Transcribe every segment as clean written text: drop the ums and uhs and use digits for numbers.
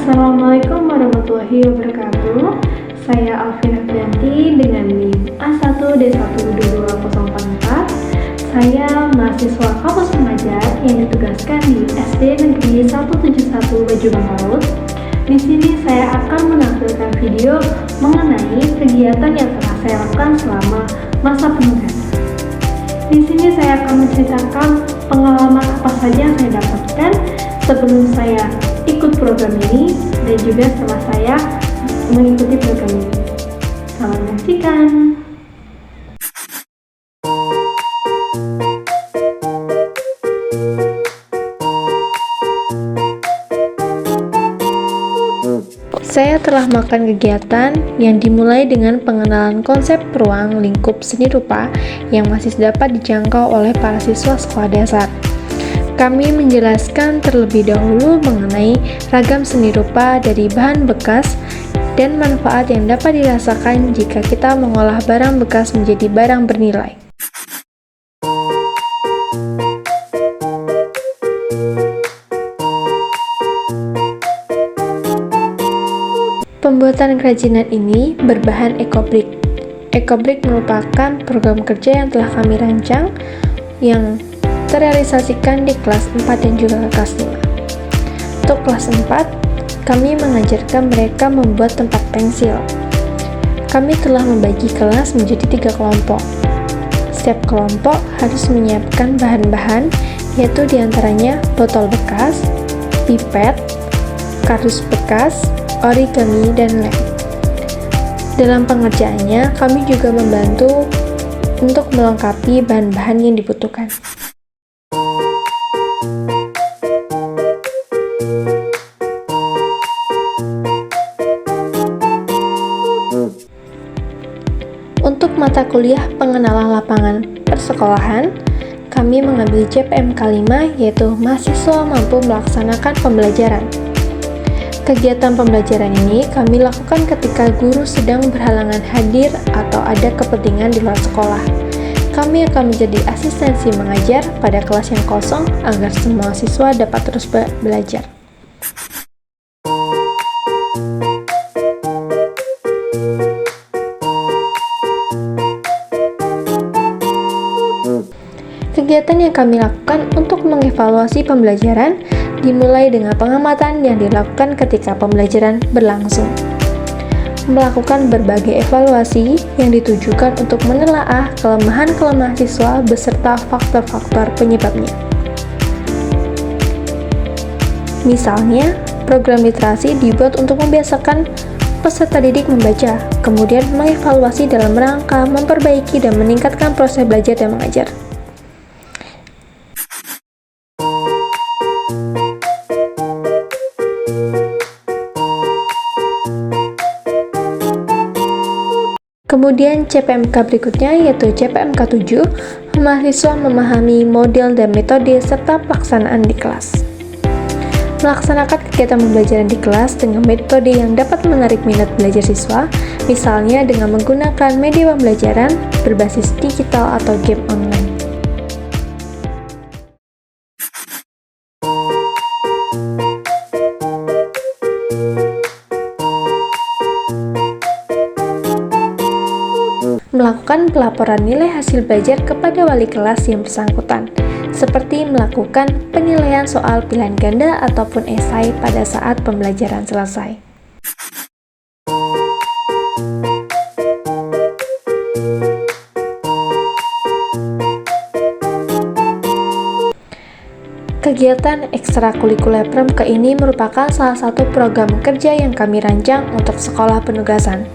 Assalamualaikum warahmatullahi wabarakatuh. Saya Alvin Afianti dengan NIM A1D12204. Saya mahasiswa Kampus Mengajar yang ditugaskan di SD Negeri 171 Baju Bangkalut. Di sini saya akan menampilkan video mengenai kegiatan yang telah saya lakukan selama masa penugasan. Di sini saya akan menceritakan pengalaman apa saja yang saya dapatkan sebelum saya ikut program ini dan juga setelah saya mengikuti program ini. Selamat menyaksikan. Saya telah melakukan kegiatan yang dimulai dengan pengenalan konsep ruang lingkup seni rupa yang masih dapat dijangkau oleh para siswa sekolah dasar. Kami menjelaskan terlebih dahulu mengenai ragam seni rupa dari bahan bekas dan manfaat yang dapat dirasakan jika kita mengolah barang bekas menjadi barang bernilai. Pembuatan kerajinan ini berbahan ekobrik. Ekobrik merupakan program kerja yang telah kami rancang yang terrealisasikan di kelas 4 dan juga kelas 5. Untuk kelas 4, kami mengajarkan mereka membuat tempat pensil. Kami telah membagi kelas menjadi 3 kelompok. Setiap kelompok harus menyiapkan bahan-bahan, yaitu diantaranya botol bekas, pipet, kardus bekas, origami, dan lem. Dalam pengerjaannya, kami juga membantu untuk melengkapi bahan-bahan yang dibutuhkan. Untuk mata kuliah pengenalan lapangan persekolahan, kami mengambil JPMK 5, yaitu mahasiswa mampu melaksanakan pembelajaran. Kegiatan pembelajaran ini kami lakukan ketika guru sedang berhalangan hadir atau ada kepentingan di luar sekolah. Kami akan menjadi asistensi mengajar pada kelas yang kosong agar semua siswa dapat terus belajar. Kegiatan yang kami lakukan untuk mengevaluasi pembelajaran dimulai dengan pengamatan yang dilakukan ketika pembelajaran berlangsung. Melakukan berbagai evaluasi yang ditujukan untuk menelaah kelemahan-kelemahan siswa beserta faktor-faktor penyebabnya. Misalnya, program literasi dibuat untuk membiasakan peserta didik membaca, kemudian mengevaluasi dalam rangka memperbaiki dan meningkatkan proses belajar dan mengajar. Kemudian CPMK berikutnya yaitu CPMK 7, mahasiswa memahami model dan metode serta pelaksanaan di kelas. Melaksanakan kegiatan pembelajaran di kelas dengan metode yang dapat menarik minat belajar siswa, misalnya dengan menggunakan media pembelajaran berbasis digital atau game online. Melakukan pelaporan nilai hasil belajar kepada wali kelas yang bersangkutan, seperti melakukan penilaian soal pilihan ganda ataupun esai pada saat pembelajaran selesai. Kegiatan ekstrakurikuler Pramuka ini merupakan salah satu program kerja yang kami rancang untuk sekolah penugasan.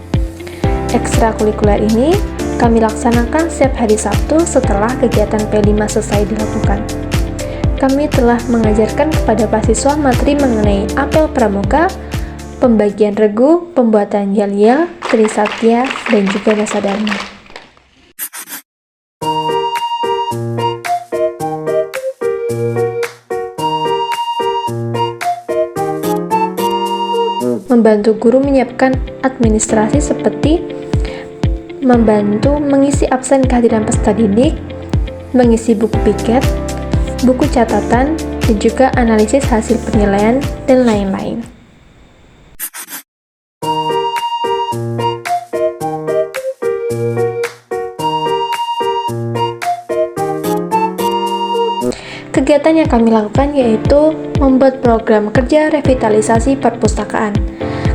Ekstrakurikuler ini kami laksanakan setiap hari Sabtu setelah kegiatan P5 selesai dilakukan. Kami telah mengajarkan kepada mahasiswa materi mengenai apel pramuka, pembagian regu, pembuatan yel-yel, trisatya, dan juga dasadharma. Membantu guru menyiapkan administrasi seperti membantu mengisi absen kehadiran peserta didik, mengisi buku piket, buku catatan, dan juga analisis hasil penilaian, dan lain-lain. Kegiatan yang kami lakukan yaitu membuat program kerja revitalisasi perpustakaan.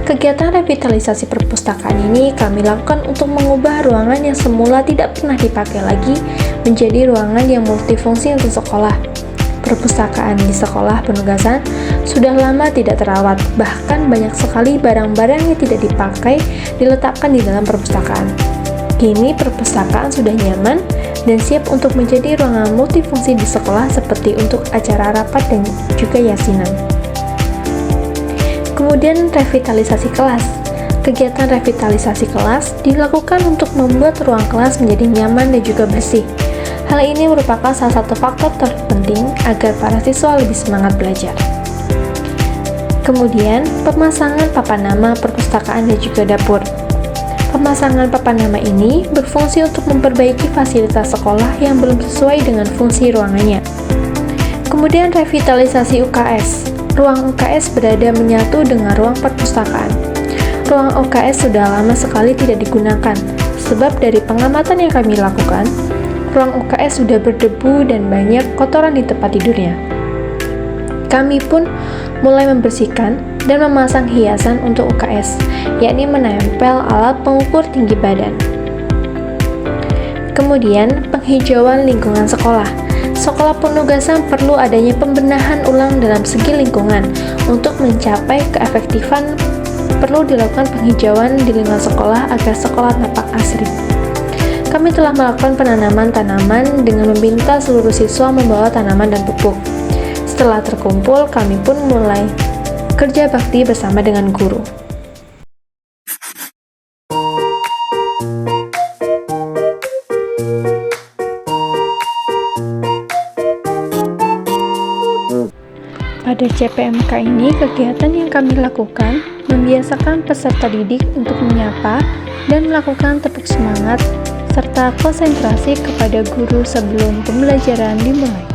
Kegiatan revitalisasi perpustakaan ini kami lakukan untuk mengubah ruangan yang semula tidak pernah dipakai lagi menjadi ruangan yang multifungsi untuk sekolah. Perpustakaan di sekolah penugasan sudah lama tidak terawat, bahkan banyak sekali barang-barang yang tidak dipakai diletakkan di dalam perpustakaan. Kini perpustakaan sudah nyaman dan siap untuk menjadi ruangan multifungsi di sekolah seperti untuk acara rapat dan juga yasinan. Kemudian revitalisasi kelas. Kegiatan revitalisasi kelas dilakukan untuk membuat ruang kelas menjadi nyaman dan juga bersih. Hal ini merupakan salah satu faktor terpenting agar para siswa lebih semangat belajar. Kemudian, pemasangan papan nama perpustakaan dan juga dapur. Pemasangan papan nama ini berfungsi untuk memperbaiki fasilitas sekolah yang belum sesuai dengan fungsi ruangannya. Kemudian revitalisasi UKS. Ruang UKS berada menyatu dengan ruang perpustakaan. Ruang UKS sudah lama sekali tidak digunakan, sebab dari pengamatan yang kami lakukan, ruang UKS sudah berdebu dan banyak kotoran di tempat tidurnya. Kami pun mulai membersihkan dan memasang hiasan untuk UKS, yakni menempel alat pengukur tinggi badan. Kemudian, penghijauan lingkungan sekolah. Sekolah penugasan perlu adanya pembenahan ulang dalam segi lingkungan. Untuk mencapai keefektifan, perlu dilakukan penghijauan di lingkungan sekolah agar sekolah tampak asri. Kami telah melakukan penanaman tanaman dengan meminta seluruh siswa membawa tanaman dan pupuk. Setelah terkumpul, kami pun mulai kerja bakti bersama dengan guru. Pada CPMK ini, kegiatan yang kami lakukan membiasakan peserta didik untuk menyapa dan melakukan tepuk semangat serta konsentrasi kepada guru sebelum pembelajaran dimulai.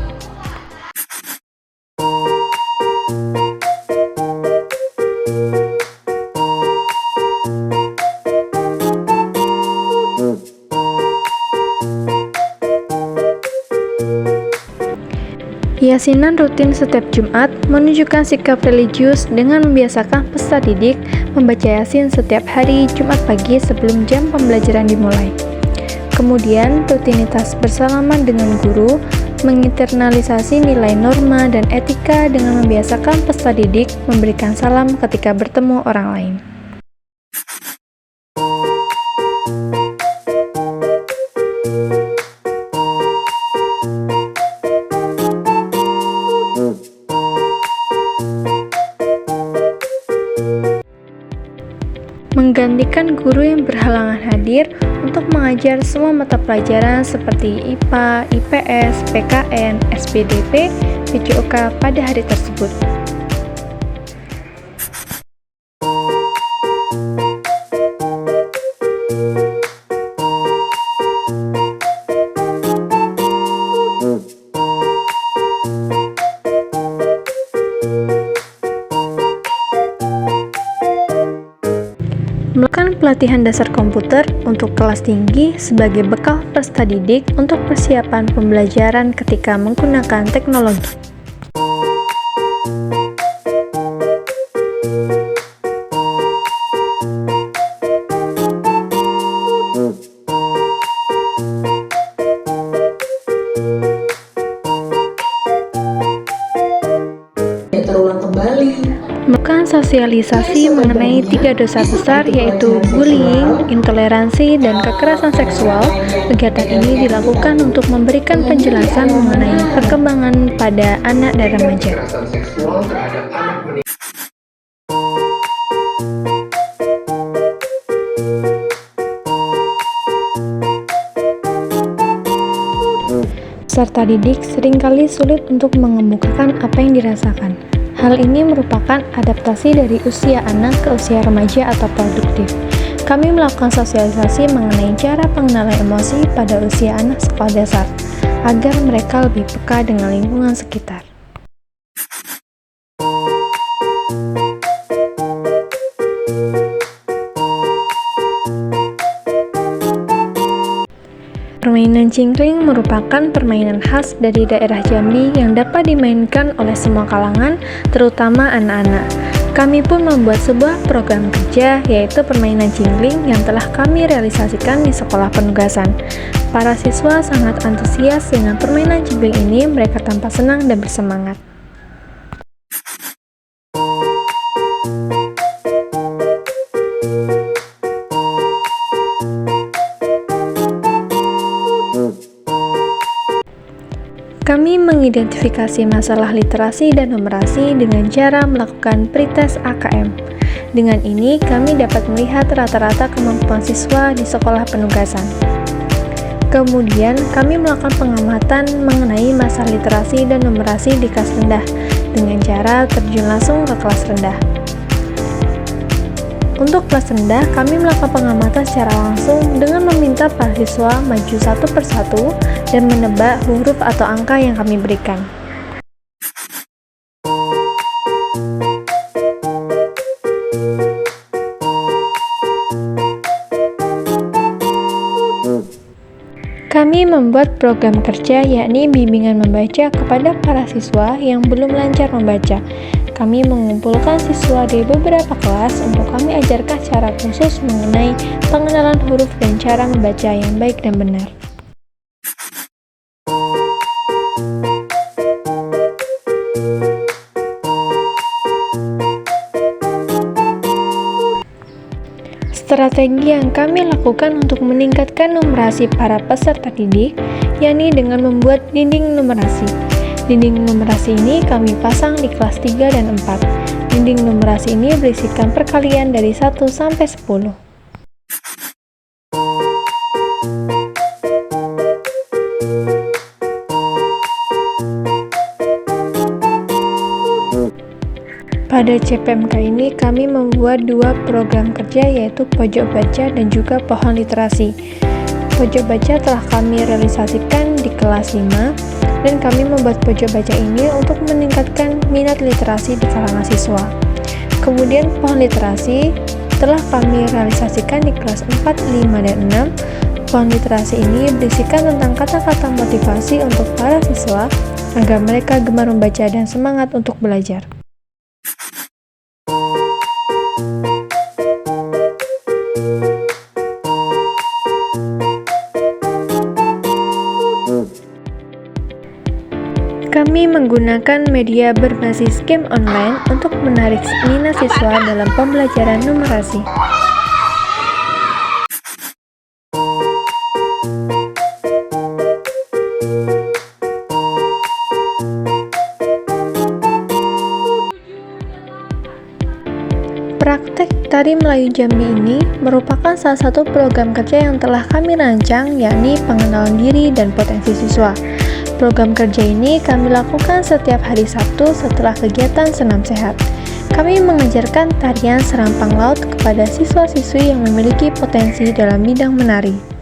Yasinan rutin setiap Jumat menunjukkan sikap religius dengan membiasakan peserta didik membaca Yasin setiap hari Jumat pagi sebelum jam pembelajaran dimulai. Kemudian, rutinitas bersalaman dengan guru, menginternalisasi nilai norma dan etika dengan membiasakan peserta didik memberikan salam ketika bertemu orang lain. Menggantikan guru yang berhalangan hadir untuk mengajar semua mata pelajaran seperti IPA, IPS, PKN, SPDP, PJOK pada hari tersebut. Melakukan pelatihan dasar komputer untuk kelas tinggi sebagai bekal peserta didik untuk persiapan pembelajaran ketika menggunakan teknologi. Terulang kembali. Melakukan sosialisasi mengenai 3 dosa besar yaitu bullying, intoleransi, dan kekerasan seksual. Kegiatan ini dilakukan untuk memberikan penjelasan mengenai perkembangan pada anak dan remaja. Peserta didik seringkali sulit untuk mengemukakan apa yang dirasakan. Hal ini merupakan adaptasi dari usia anak ke usia remaja atau produktif. Kami melakukan sosialisasi mengenai cara pengenalan emosi pada usia anak sekolah dasar, agar mereka lebih peka dengan lingkungan sekitar. Permainan Permainan cingkring merupakan permainan khas dari daerah Jambi yang dapat dimainkan oleh semua kalangan, terutama anak-anak. Kami pun membuat sebuah program kerja, yaitu permainan cingkring yang telah kami realisasikan di sekolah penugasan. Para siswa sangat antusias dengan permainan cingkring ini, mereka tampak senang dan bersemangat. Kami mengidentifikasi masalah literasi dan numerasi dengan cara melakukan pretest AKM. Dengan ini, kami dapat melihat rata-rata kemampuan siswa di sekolah penugasan. Kemudian, kami melakukan pengamatan mengenai masalah literasi dan numerasi di kelas rendah dengan cara terjun langsung ke kelas rendah. Untuk kelas rendah, kami melakukan pengamatan secara langsung dengan meminta para siswa maju satu persatu dan menebak huruf atau angka yang kami berikan. Kami membuat program kerja yakni bimbingan membaca kepada para siswa yang belum lancar membaca. Kami mengumpulkan siswa dari beberapa kelas untuk kami ajarkan cara khusus mengenai pengenalan huruf dan cara membaca yang baik dan benar. Strategi yang kami lakukan untuk meningkatkan numerasi para peserta didik, yakni dengan membuat dinding numerasi. Dinding numerasi ini kami pasang di kelas 3 dan 4. Dinding numerasi ini berisikan perkalian dari 1 sampai 10. Pada CPMK ini kami membuat dua program kerja, yaitu pojok baca dan juga pohon literasi. Pojok baca telah kami realisasikan di kelas 5 dan kami membuat pojok baca ini untuk meningkatkan minat literasi di kalangan siswa. Kemudian pohon literasi telah kami realisasikan di kelas 4, 5, dan 6. Pohon literasi ini berisikan tentang kata-kata motivasi untuk para siswa agar mereka gemar membaca dan semangat untuk belajar. Kami menggunakan media berbasis game online untuk menarik minat siswa dalam pembelajaran numerasi. Praktek Tari Melayu Jambi ini merupakan salah satu program kerja yang telah kami rancang, yakni pengenalan diri dan potensi siswa. Program kerja ini kami lakukan setiap hari Sabtu setelah kegiatan senam sehat. Kami mengajarkan tarian serampang laut kepada siswa-siswi yang memiliki potensi dalam bidang menari.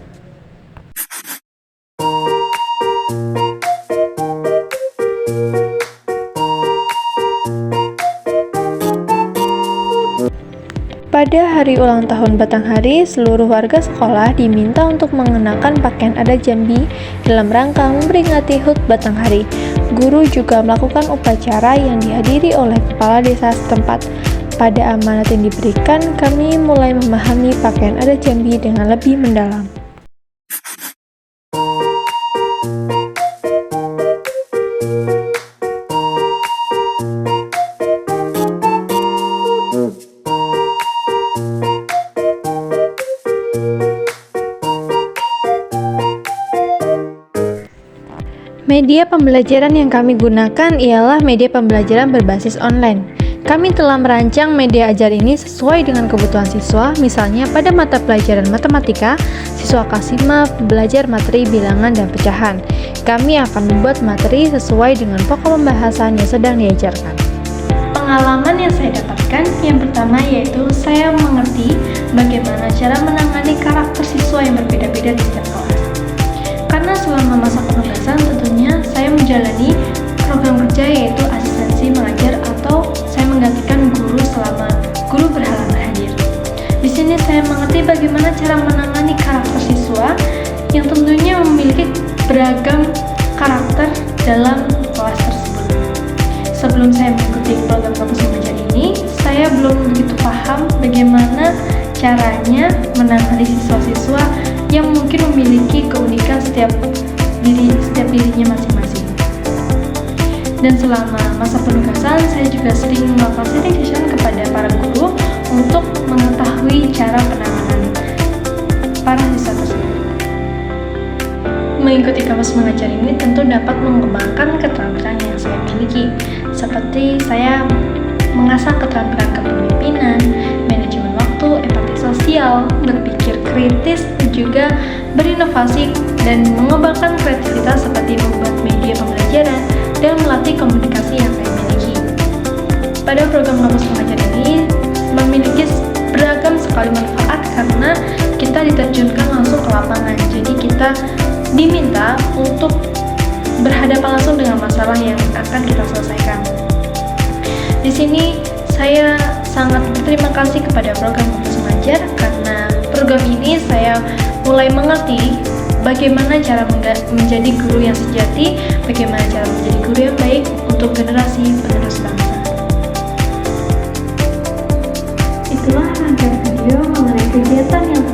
Pada hari ulang tahun Batanghari, seluruh warga sekolah diminta untuk mengenakan pakaian adat Jambi dalam rangka memperingati HUT Batanghari. Guru juga melakukan upacara yang dihadiri oleh kepala desa setempat. Pada amanat yang diberikan, kami mulai memahami pakaian adat Jambi dengan lebih mendalam. Media pembelajaran yang kami gunakan ialah media pembelajaran berbasis online. Kami telah merancang media ajar ini sesuai dengan kebutuhan siswa. Misalnya pada mata pelajaran matematika, siswa kelas 5 belajar materi bilangan dan pecahan. Kami akan membuat materi sesuai dengan pokok pembahasan yang sedang diajarkan. Pengalaman yang saya dapatkan, yang pertama yaitu saya mengerti bagaimana cara menangani karakter siswa yang berbeda-beda di setiap kelas. Karena selama masa penugasan tentunya saya menjalani program kerja yaitu asistensi mengajar atau saya menggantikan guru selama guru berhalangan hadir. Di sini saya mengerti bagaimana cara menangani karakter siswa yang tentunya memiliki dalam kelas tersebut. Sebelum saya mengikuti program Kampus Mengajar ini, saya belum begitu paham bagaimana caranya menangani siswa-siswa yang mungkin memiliki keunikan setiap dirinya masing-masing. Dan selama masa penugasan, saya juga sering melakukan study session kepada para guru untuk mengetahui cara penanganan para siswa tersebut. Mengikuti Kampus Mengajar ini tentu dapat mengembangkan keterampilan yang saya miliki, seperti saya mengasah keterampilan kepemimpinan, manajemen waktu, empati sosial, berpikir kritis, juga berinovasi dan mengembangkan kreativitas seperti membuat media pembelajaran dan melatih komunikasi yang saya miliki. Pada program Kampus Mengajar ini memiliki beragam sekali manfaat karena kita diterjunkan langsung ke lapangan. Jadi kita diminta untuk berhadapan langsung dengan masalah yang akan kita selesaikan. Di sini saya sangat berterima kasih kepada program Kampus Mengajar karena program ini saya mulai mengerti bagaimana cara menjadi guru yang sejati, bagaimana cara menjadi guru yang baik untuk generasi penerus bangsa. Itulah rangkaian video mengenai kegiatan yang